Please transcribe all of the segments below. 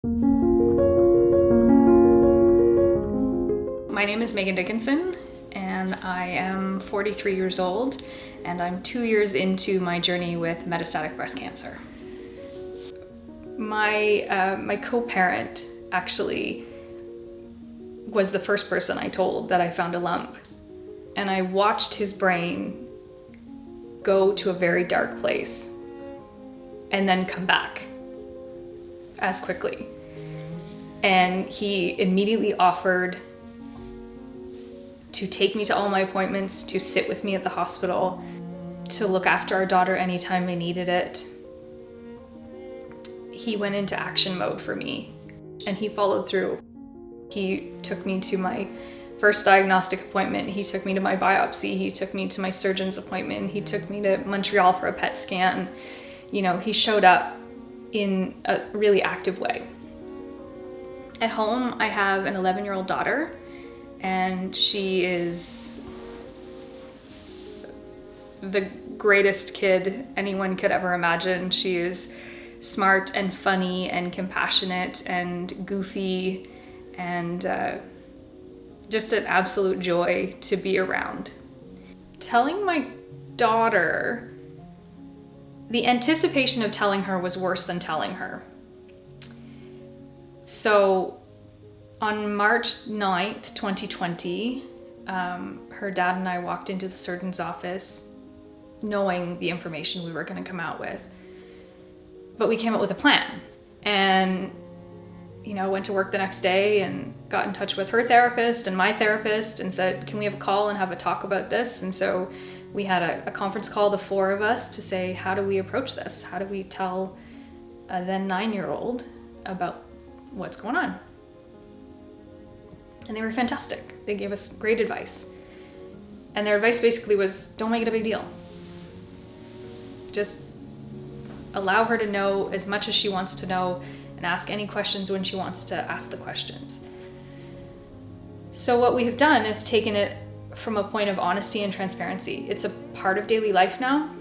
My name is Meaghan Dickinson, and I am 43 years old, and I'm 2 years into my journey with metastatic breast cancer. My co-parent actually was the first person I told that I found a lump, and I watched his brain go to a very dark place and then come back as quickly. And he immediately offered to take me to all my appointments, to sit with me at the hospital, to look after our daughter anytime I needed it. He went into action mode for me, and he followed through. He took me to my first diagnostic appointment. He took me to my biopsy. He took me to my surgeon's appointment. He took me to Montreal for a PET scan. He showed up in a really active way. At home, I have an 11-year-old daughter, and she is the greatest kid anyone could ever imagine. She is smart and funny and compassionate and goofy and just an absolute joy to be around. Telling my daughter, the anticipation of telling her was worse than telling her. So on March 9th, 2020, her dad and I walked into the surgeon's office knowing the information we were going to come out with. But we came up with a plan, and went to work the next day and got in touch with her therapist and my therapist and said, can we have a call and have a talk about this? And so we had a conference call, the four of us, to say, how do we approach this? How do we tell a then 9-year-old about what's going on? And they were fantastic. They gave us great advice. And their advice basically was, don't make it a big deal. Just allow her to know as much as she wants to know and ask any questions when she wants to ask the questions. So what we have done is taken it from a point of honesty and transparency. It's a part of daily life now.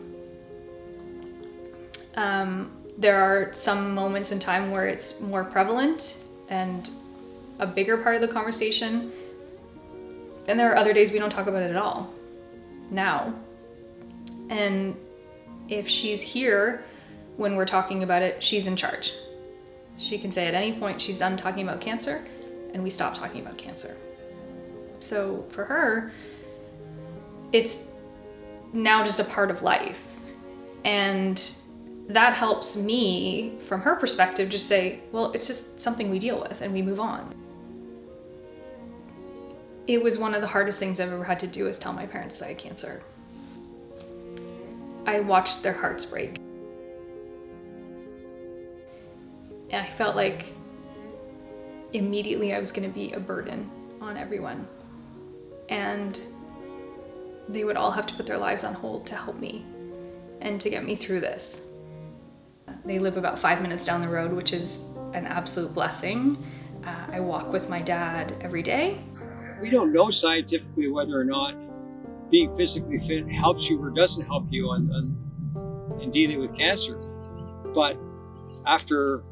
There are some moments in time where it's more prevalent and a bigger part of the conversation. And there are other days we don't talk about it at all now. And if she's here when we're talking about it, she's in charge. She can say at any point she's done talking about cancer, and we stop talking about cancer. So for her, it's now just a part of life. And that helps me, from her perspective, just say, well, it's just something we deal with and we move on. It was one of the hardest things I've ever had to do, is tell my parents that I had cancer. I watched their hearts break. And I felt like immediately I was going to be a burden on everyone. And they would all have to put their lives on hold to help me and to get me through this. They live about 5 minutes down the road, which is an absolute blessing. I walk with my dad every day. We don't know scientifically whether or not being physically fit helps you or doesn't help you in dealing with cancer. But after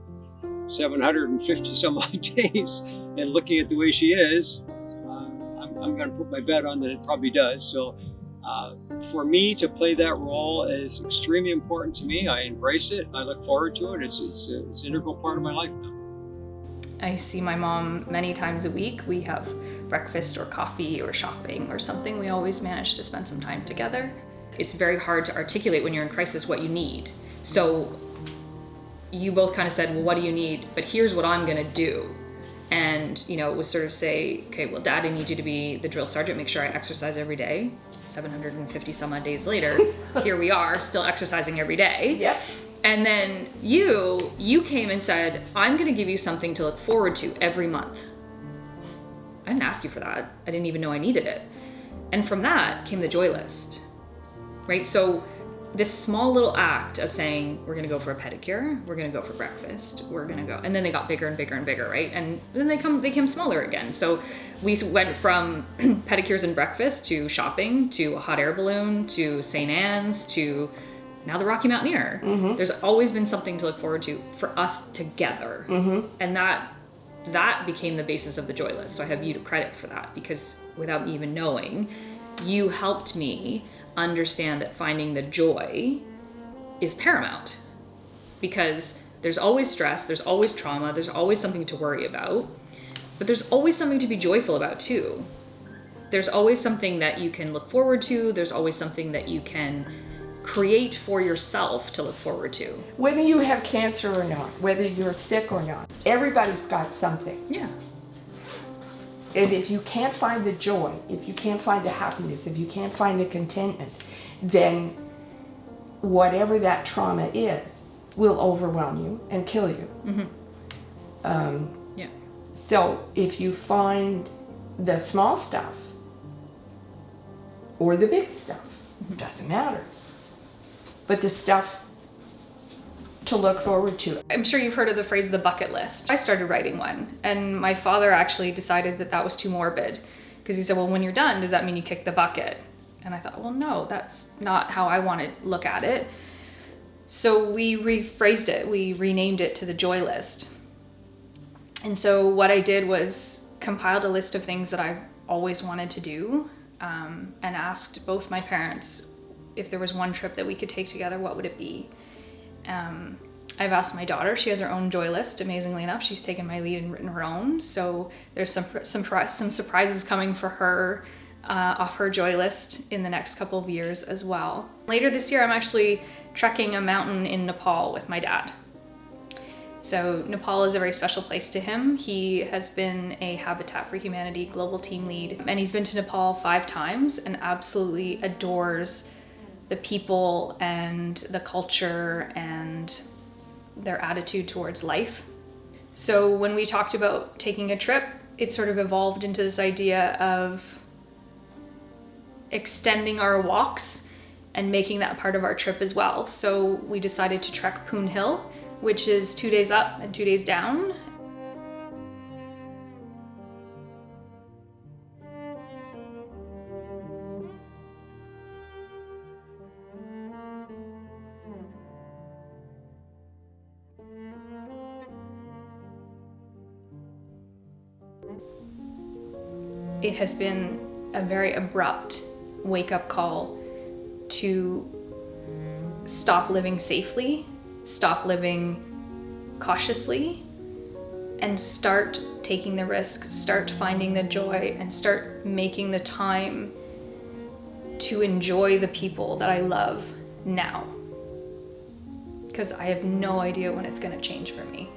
750 some odd days and looking at the way she is, I'm going to put my bet on that it probably does. So for me to play that role is extremely important to me. I embrace it. I look forward to it. It's an integral part of my life now. I see my mom many times a week. We have breakfast or coffee or shopping or something. We always manage to spend some time together. It's very hard to articulate when you're in crisis what you need. So you both kind of said, well, what do you need? But here's what I'm gonna do. And it was sort of say, okay, well, Dad, I need you to be the drill sergeant, make sure I exercise every day. 750 some odd days later, here we are, still exercising every day. Yep. And then you came and said, I'm gonna give you something to look forward to every month. I didn't ask you for that. I didn't even know I needed it. And from that came the joy list, right? So this small little act of saying, we're gonna go for a pedicure, we're gonna go for breakfast, we're gonna go, and then they got bigger and bigger and bigger, right? And then they became smaller again. So we went from pedicures and breakfast to shopping, to a hot air balloon, to St. Anne's, to now the Rocky Mountaineer. Mm-hmm. There's always been something to look forward to for us together. Mm-hmm. And that became the basis of the joy list. So I have you to credit for that, because without me even knowing, you helped me understand that finding the joy is paramount, because there's always stress, there's always trauma, there's always something to worry about, but there's always something to be joyful about too. There's always something that you can look forward to. There's always something that you can create for yourself to look forward to. Whether you have cancer or not, whether you're sick or not, everybody's got something. Yeah. And if you can't find the joy, if you can't find the happiness, if you can't find the contentment, then whatever that trauma is will overwhelm you and kill you. Mm-hmm. Yeah. So if you find the small stuff or the big stuff, doesn't matter. But the stuff to look forward to. I'm sure you've heard of the phrase, the bucket list. I started writing one, and my father actually decided that that was too morbid, because he said, well, when you're done, does that mean you kick the bucket? And I thought, well, no, that's not how I want to look at it. So we rephrased it. We renamed it to the joy list. And so what I did was compiled a list of things that I've always wanted to do, and asked both my parents if there was one trip that we could take together, what would it be? I've asked my daughter. She has her own joy list. Amazingly enough, she's taken my lead and written her own. So there's some surprises coming for her off her joy list in the next couple of years as well. Later this year, I'm actually trekking a mountain in Nepal with my dad. So Nepal is a very special place to him. He has been a Habitat for Humanity global team lead, and he's been to Nepal 5 times and absolutely adores the people and the culture and their attitude towards life. So when we talked about taking a trip, it sort of evolved into this idea of extending our walks and making that part of our trip as well. So we decided to trek Poon Hill, which is 2 days up and 2 days down. It has been a very abrupt wake-up call to stop living safely, stop living cautiously, and start taking the risk, start finding the joy, and start making the time to enjoy the people that I love now. Because I have no idea when it's going to change for me.